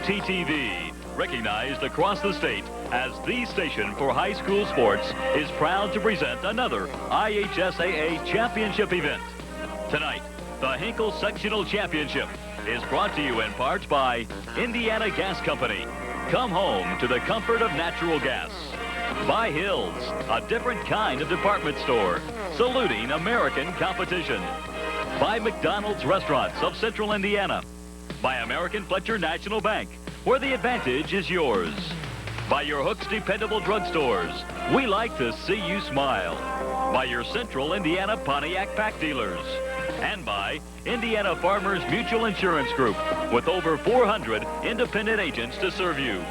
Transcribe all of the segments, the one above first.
WTTV, recognized across the state as the station for high school sports, is proud to present another IHSAA championship event. Tonight, the Hinkle Sectional Championship is brought to you in part by Indiana Gas Company. Come home to the comfort of natural gas. By Hills, a different kind of department store, saluting American competition. By McDonald's Restaurants of Central Indiana. By American Fletcher National Bank, where the advantage is yours. By your Hooks Dependable Drugstores, we like to see you smile. By your Central Indiana Pontiac Pack Dealers. And by Indiana Farmers Mutual Insurance Group, with over 400 independent agents to serve you.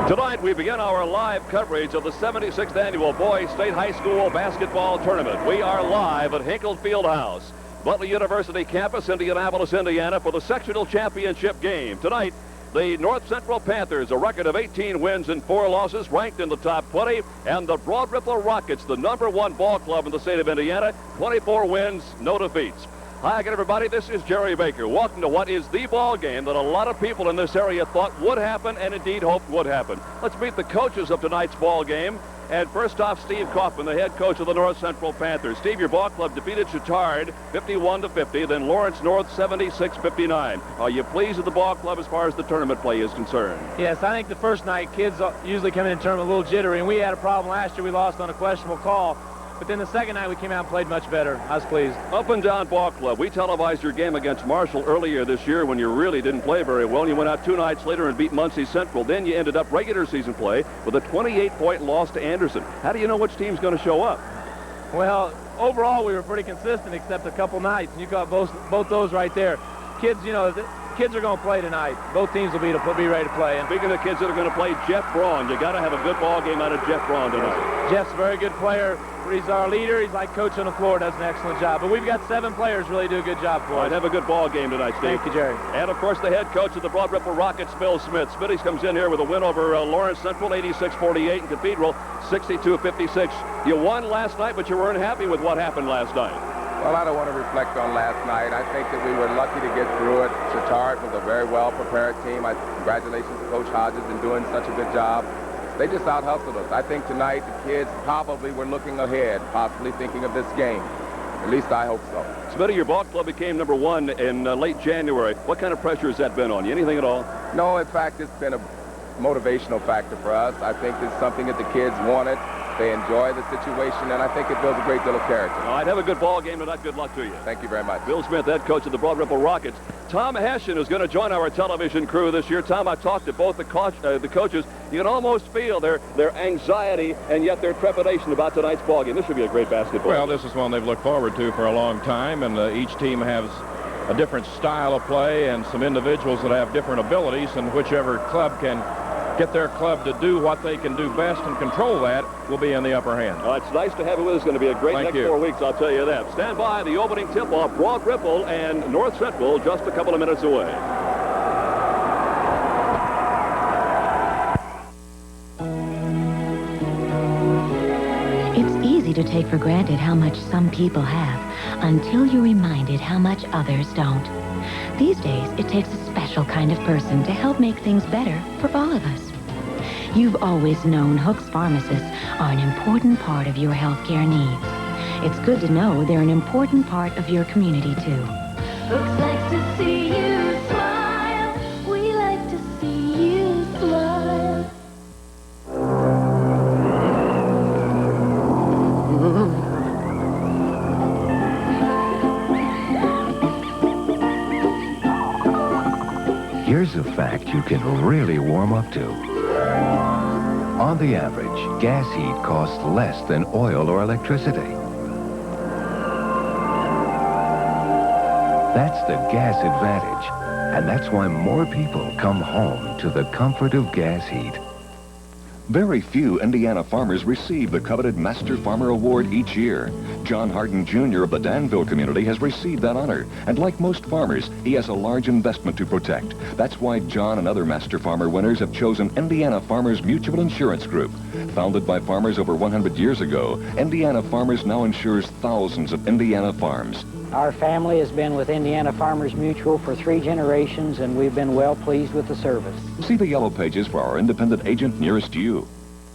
Tonight, we begin our live coverage of the 76th Annual Boys State High School Basketball Tournament. We are live at Hinkle Fieldhouse, Butler University campus, Indianapolis, Indiana, for the sectional championship game. Tonight, the North Central Panthers, a record of 18 wins and 4 losses, ranked in the top 20, and the Broad Ripple Rockets, the #1 ball club in the state of Indiana, 24 wins, no defeats. Hi again, everybody. This is Jerry Baker. Welcome to what is the ball game that a lot of people in this area thought would happen and indeed hoped would happen. Let's meet the coaches of tonight's ball game. And first off, Steve Kaufman, the head coach of the North Central Panthers. Steve, your ball club defeated Chittard 51-50, then Lawrence North 76-59. Are you pleased with the ball club as far as the tournament play is concerned? Yes, I think the first night kids usually come in the tournament a little jittery, and we had a problem last year. We lost on a questionable call. But then the second night we came out and played much better. I was pleased. Up and down ball club. We televised your game against Marshall earlier this year when you really didn't play very well. You went out 2 nights later and beat Muncie Central. Then you ended up regular season play with a 28-point loss to Anderson. How do you know which team's going to show up? Well, overall we were pretty consistent except a couple nights. And you got both those right there. Kids, you know, kids are going to play tonight. Both teams will be ready to play. And speaking of kids that are going to play, Jeff Braun, you got to have a good ball game out of Jeff Braun tonight. Jeff's a very good player. He's our leader. He's like coach on the floor, does an excellent job. But we've got 7 players really do a good job for us. All right, have a good ball game tonight, Steve. Thank you, Jerry. And, of course, the head coach of the Broad Ripple Rockets, Bill Smith. Smitty's comes in here with a win over Lawrence Central, 86-48, and Cathedral, 62-56. You won last night, but you weren't happy with what happened last night. Well, I don't want to reflect on last night. I think that we were lucky to get through it. Chittard was a very well-prepared team. Congratulations to Coach Hodges in doing such a good job. They just out-hustled us. I think tonight the kids probably were looking ahead, possibly thinking of this game. At least I hope so. Smitty, your ball club became #1 in late January. What kind of pressure has that been on you? Anything at all? No, in fact, it's been a motivational factor for us. I think it's something that the kids wanted. They enjoy the situation, and I think it builds a great deal of character. All right, have a good ball game tonight. Good luck to you. Thank you very much. Bill Smith, head coach of the Broad Ripple Rockets. Tom Hessian is going to join our television crew this year. Tom, I talked to both the coaches. You can almost feel their anxiety and yet their trepidation about tonight's ball game. This should be a great basketball Well, game. this is one they've looked forward to for a long time, and each team has a different style of play and some individuals that have different abilities, and whichever club can get their club to do what they can do best and control that will be in the upper hand. It's nice to have you with us. It's going to be a great Thank next you. 4 weeks, I'll tell you that. Stand by. The opening tip-off, Broad Ripple and North Central, just a couple of minutes away. It's easy to take for granted how much some people have until you're reminded how much others don't. These days, it takes a special kind of person to help make things better for all of us. You've always known Hooks pharmacists are an important part of your healthcare needs. It's good to know they're an important part of your community, too. Hooks likes to see you smile. We like to see you smile. Here's a fact you can really warm up to. On the average, gas heat costs less than oil or electricity. That's the gas advantage, and that's why more people come home to the comfort of gas heat. Very few Indiana farmers receive the coveted Master Farmer Award each year. John Hardin Jr. of the Danville community has received that honor, and like most farmers, he has a large investment to protect. That's why John and other Master Farmer winners have chosen Indiana Farmers Mutual Insurance Group. Founded by farmers over 100 years ago, Indiana Farmers now insures thousands of Indiana farms. Our family has been with Indiana Farmers Mutual for 3 generations, and we've been well pleased with the service. See the yellow pages for our independent agent nearest you.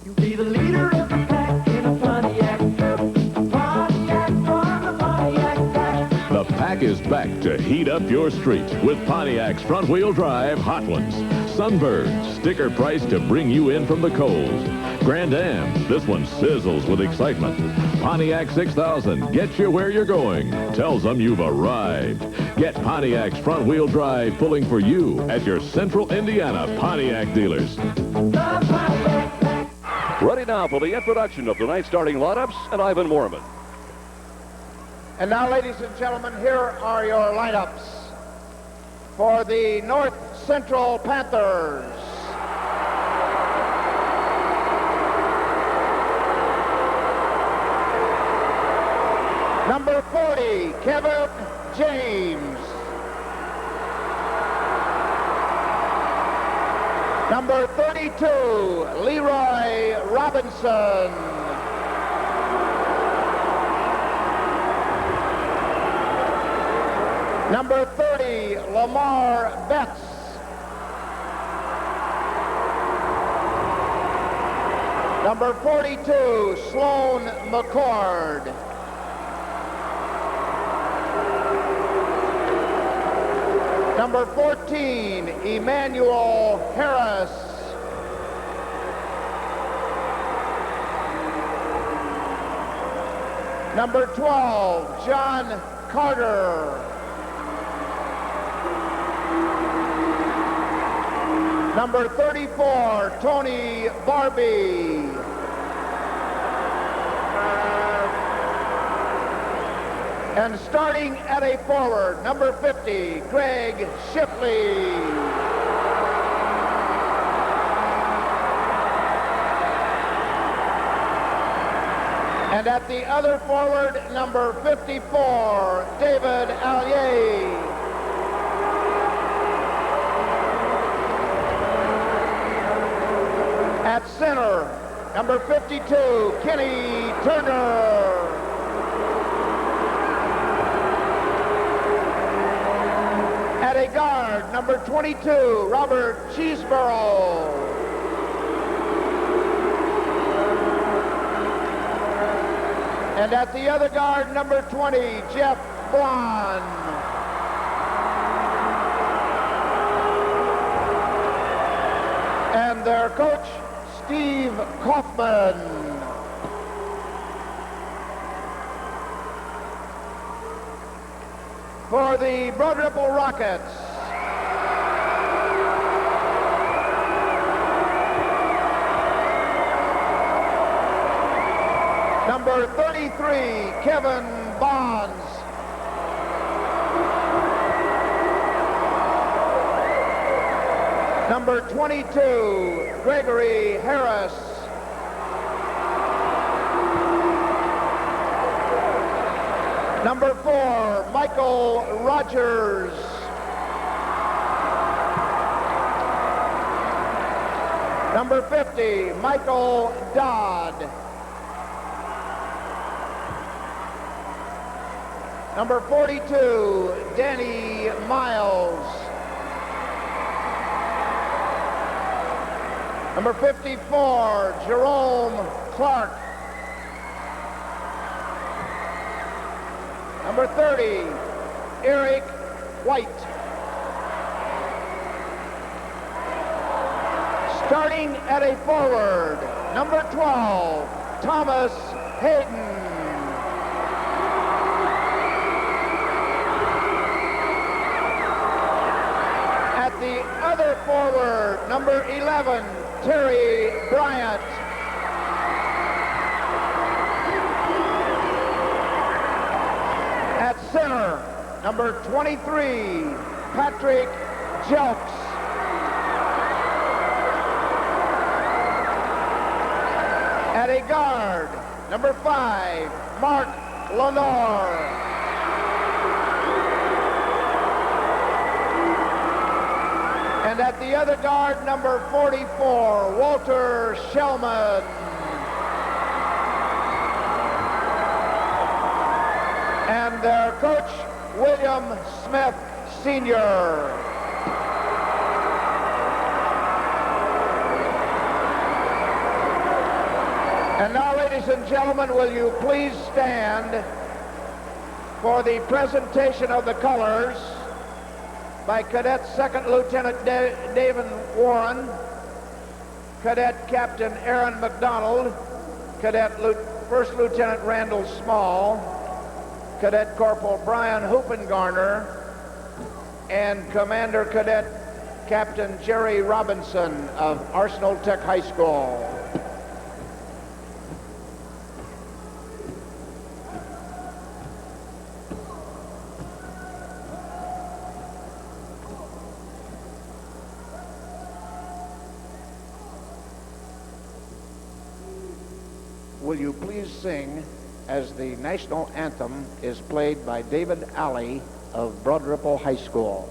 You'll be the leader of the pack in a Pontiac. Pontiac on the Pontiac pack. The pack is back to heat up your street with Pontiac's front-wheel drive Hot Ones. Sunbird, sticker price to bring you in from the cold. Grand Am, this one sizzles with excitement. Pontiac 6000 gets you where you're going, tells them you've arrived. Get Pontiac's front-wheel drive pulling for you at your Central Indiana Pontiac dealers. Ready now for the introduction of tonight's starting lineups and Ivan Moorman. And now, ladies and gentlemen, here are your lineups for the North Central Panthers. Number 40, Kevin James. Number 32, Leroy Robinson. Number 30, Lamar Betts. Number 42, Sloan McCord. Number 14, Emmanuel Harris. Number 12, John Carter. Number 34, Tony Barbie. And starting at a forward, number 50, Greg Shipley. And at the other forward, number 54, David Allier. At center, number 52, Kenny Turner. At a guard, number 22, Robert Cheeseborough. And at the other guard, number 20, Jeff Blond. And their coach, Steve Kaufman. For the Broad Ripple Rockets, number 33, Kevin Bonds. Number 22, Gregory Harris. Number 4, Michael Rogers. Number 50, Michael Dodd. Number 42, Danny Miles. Number 54, Jerome Clark. Number 30, Eric White. Starting at a forward, number 12, Thomas Hayden. At the other forward, number 11, Terry Bryant. At center, number 23, Patrick Jelks. At a guard, number 5, Mark Lenore. And at the other guard, number 44, Walter Shellman. And their coach, William Smith, Sr. And now, ladies and gentlemen, will you please stand for the presentation of the colors by Cadet Second Lieutenant David Warren, Cadet Captain Aaron McDonald, Cadet First Lieutenant Randall Small, Cadet Corporal Brian Hoopengarner, and Commander Cadet Captain Jerry Robinson of Arsenal Tech High School. Will you please sing as the national anthem is played by David Alley of Broad Ripple High School.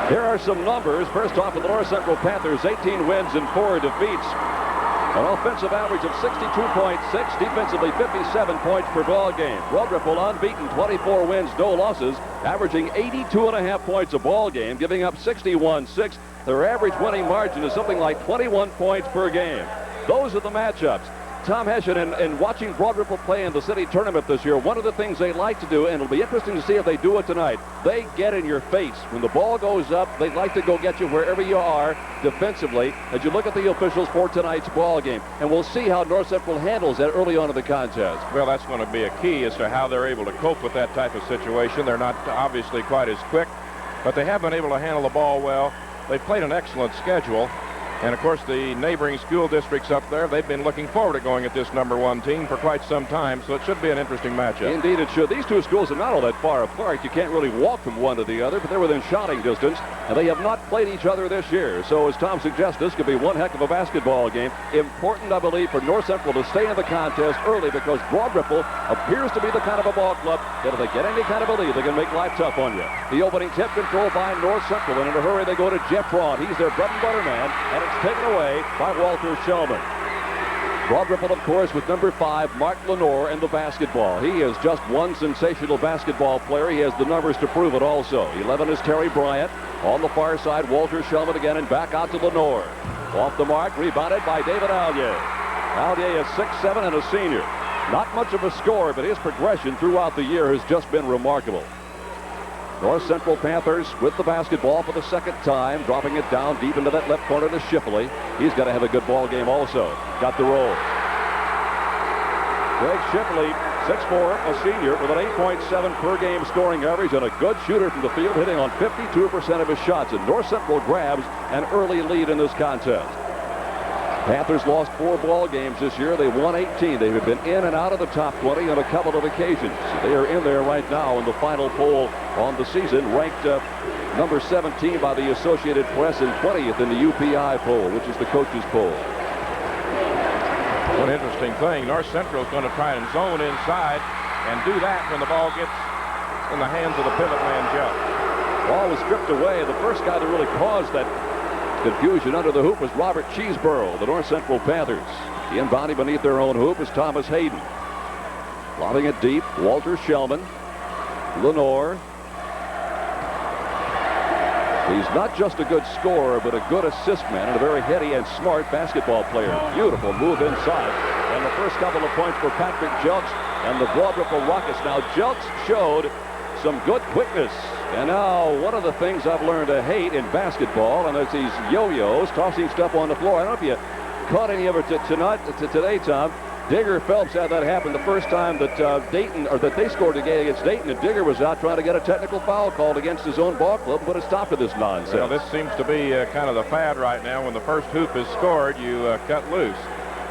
Here are some numbers. First off, for the North Central Panthers, 18 wins and 4 defeats. An offensive average of 62.6, defensively 57 points per ball game. Broad Ripple unbeaten, 24 wins, no losses, averaging 82.5 points a ball game, giving up 61.6. Their average winning margin is something like 21 points per game. Those are the matchups. Tom Hessian, and watching Broad Ripple play in the city tournament this year, one of the things they like to do, and it'll be interesting to see if they do it tonight, they get in your face. When the ball goes up, they like to go get you wherever you are defensively as you look at the officials for tonight's ball game. And we'll see how North Central handles that early on in the contest. Well, that's going to be a key as to how they're able to cope with that type of situation. They're not obviously quite as quick, but they have been able to handle the ball well. They've played an excellent schedule. And, of course, the neighboring school districts up there, they've been looking forward to going at this #1 team for quite some time, so it should be an interesting matchup. Indeed it should. These two schools are not all that far apart. You can't really walk from one to the other, but they're within shouting distance, and they have not played each other this year. So, as Tom suggests, this could be one heck of a basketball game. Important, I believe, for North Central to stay in the contest early because Broad Ripple appears to be the kind of a ball club that if they get any kind of a lead, they can make life tough on you. The opening tip control by North Central, and in a hurry they go to Jeff Braun. He's their bread and butter man, and it's taken away by Walter Shellman. Broad Ripple, of course, with number 5, Mark Lenore, in the basketball. He is just one sensational basketball player. He has the numbers to prove it also. 11 is Terry Bryant. On the far side, Walter Shellman again, and back out to Lenore. Off the mark, rebounded by David Allier. Allier is 6'7" and a senior. Not much of a scorer, but his progression throughout the year has just been remarkable. North Central Panthers with the basketball for the second time, dropping it down deep into that left corner to Shipley. He's got to have a good ball game also. Got the roll. Greg Shipley, 6'4", a senior, with an 8.7 per game scoring average and a good shooter from the field, hitting on 52% of his shots. And North Central grabs an early lead in this contest. Panthers lost 4 ball games this year. They won 18. They have been in and out of the top 20 on a couple of occasions. They are in there right now in the final poll on the season, ranked number 17 by the Associated Press and 20th in the UPI poll, which is the coaches poll. One interesting thing, North Central is going to try and zone inside and do that when the ball gets in the hands of the pivot man, Joe. Ball was stripped away. The first guy to really cause that confusion under the hoop was Robert Cheeseborough, the North Central Panthers. The inbounding beneath their own hoop is Thomas Hayden. Lobbing it deep, Walter Shellman. Lenore. He's not just a good scorer, but a good assist man and a very heady and smart basketball player. Beautiful move inside. And the first couple of points for Patrick Jelks and the Broad Ripple Rockets. Now, Jelks showed some good quickness. And now, one of the things I've learned to hate in basketball, and it's these yo-yos tossing stuff on the floor. I don't know if you caught any of it today, Tom. Digger Phelps had that happen the first time that they scored a game against Dayton, and Digger was out trying to get a technical foul called against his own ball club, but a stop to this nonsense. Well, this seems to be kind of the fad right now. When the first hoop is scored, you cut loose.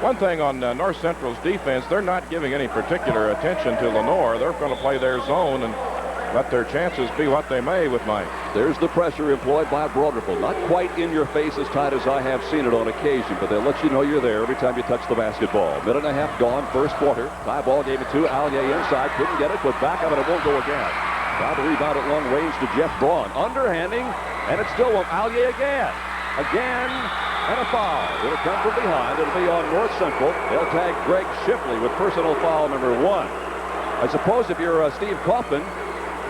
One thing on North Central's defense, they're not giving any particular attention to Lenore. They're going to play their zone and let their chances be what they may with Mike. There's the pressure employed by Broad Ripple. Not quite in your face as tight as I have seen it on occasion, but they'll let you know you're there every time you touch the basketball. Minute and a half gone, first quarter. Tie ball gave it to Allier inside. Couldn't get it, put back up, and it won't go again. Try to rebound at long range to Jeff Braun. Underhanding, and it still won't. Allier again. Again, and a foul. It'll come from behind. It'll be on North Central. They'll tag Greg Shipley with personal foul number 1. I suppose if you're Steve Kaufman,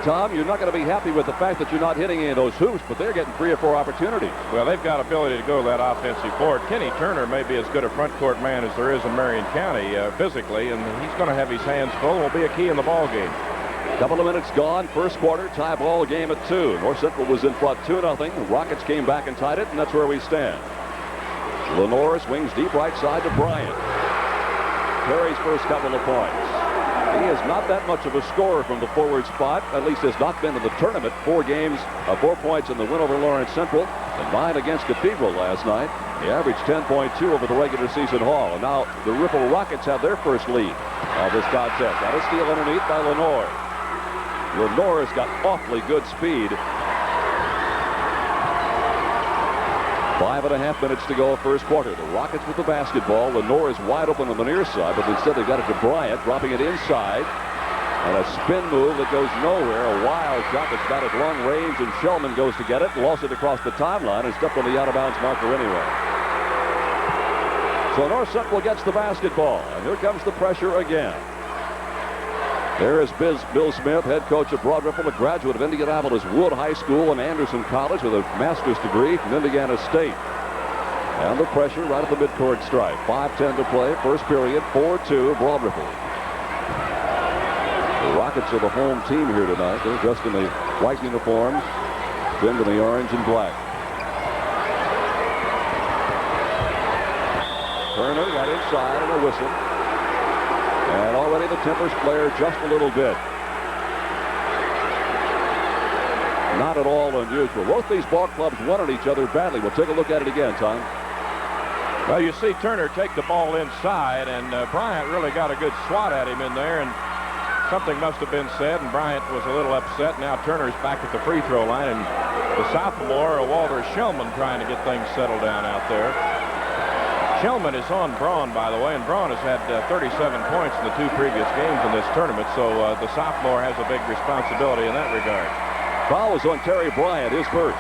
Tom, you're not going to be happy with the fact that you're not hitting any of those hoops, but they're getting 3 or 4 opportunities. Well, they've got ability to go that offensive forward. Kenny Turner may be as good a front court man as there is in Marion County physically, and he's going to have his hands full and will be a key in the ball game. Couple of minutes gone, first quarter, tie ball game at 2. North Central was in front 2-0. The Rockets came back and tied it, and that's where we stand. Lenore swings deep right side to Bryant. Perry's first couple of points. He is not that much of a scorer from the forward spot, at least has not been in the tournament. 4 games, 4 points in the win over Lawrence Central, and 9 against Cathedral last night. He averaged 10.2 over the regular season haul. And now the Ripple Rockets have their first lead of this contest. Got a steal underneath by Lenore. Lenore's got awfully good speed. 5.5 minutes to go, first quarter. The Rockets with the basketball. Lenore is wide open on the near side, but instead they got it to Bryant, dropping it inside. And a spin move that goes nowhere. A wild shot that's about at long range, and Shellman goes to get it, lost it across the timeline, and stepped on the out-of-bounds marker anyway. So North Central gets the basketball, and here comes the pressure again. There is Bill Smith, head coach of Broad Ripple, a graduate of Indianapolis Wood High School and Anderson College with a master's degree from Indiana State. And the pressure right at the midcourt stripe. 5:10 to play, first period, 4-2, Broad Ripple. The Rockets are the home team here tonight. They're dressed in the white uniforms, trimmed in the orange and black. Turner got inside and a whistle. And already the tempers flare just a little bit. Not at all unusual. Both these ball clubs wanted each other badly. We'll take a look at it again, Tom. Well, you see Turner take the ball inside, and Bryant really got a good swat at him in there, and something must have been said, and Bryant was a little upset. Now Turner's back at the free throw line, and the sophomore, Walter Shellman, trying to get things settled down out there. Shellman is on Braun, by the way, and Braun has had 37 points in the 2 previous games in this tournament, so the sophomore has a big responsibility in that regard. Foul was on Terry Bryant, his first.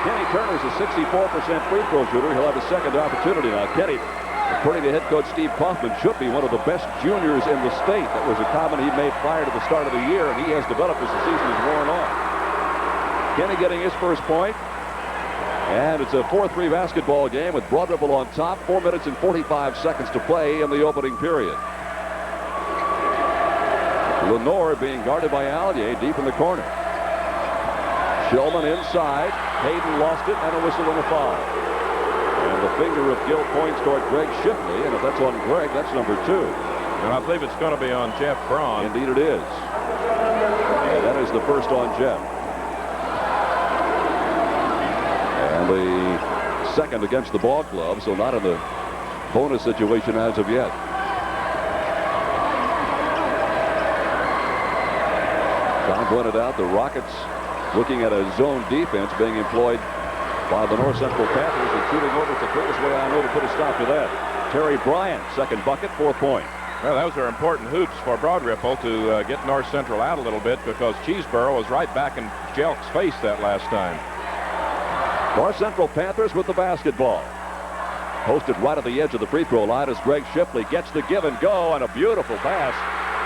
Kenny Turner's a 64% free throw shooter. He'll have a second opportunity now. Kenny According to head coach Steve Kaufman, should be one of the best juniors in the state. That was a comment he made prior to the start of the year, and he has developed as the season has worn on. Kenny getting his first point. And it's a 4-3 basketball game with Broad Ripple on top. 4 minutes and 45 seconds to play in the opening period. Lenore being guarded by Allier deep in the corner. Shillman inside. Hayden lost it, and a whistle and a foul. And the finger of Gill points toward Greg Shipley, and if that's on Greg, that's number 2. And I believe it's going to be on Jeff Braun. Indeed it is. And that is the first on Jeff. And the second against the ball club, so not in the bonus situation as of yet. Tom pointed out the Rockets looking at a zone defense being employed by the North Central Panthers and shooting over. It's the quickest way I know to put a stop to that. Terry Bryant, second bucket, 4 point. Well, those are important hoops for Broad Ripple to get North Central out a little bit, because Cheeseboro was right back in Jelk's face that last time. North Central Panthers with the basketball. Posted right at the edge of the free throw line as Greg Shipley gets the give and go, and a beautiful pass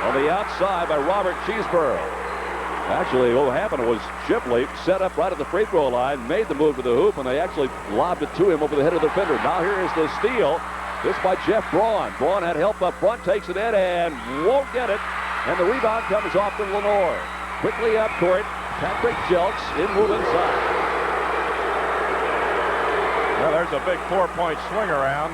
on the outside by Robert Cheeseboro. Actually, what happened was Shipley set up right at the free throw line, made the move to the hoop, and they actually lobbed it to him over the head of the defender. Now here is the steal. This by Jeff Braun. Braun had help up front, takes it in, and won't get it. And the rebound comes off from Lenore. Quickly up court, Patrick Jelks in move inside. Well, there's a big 4-point swing around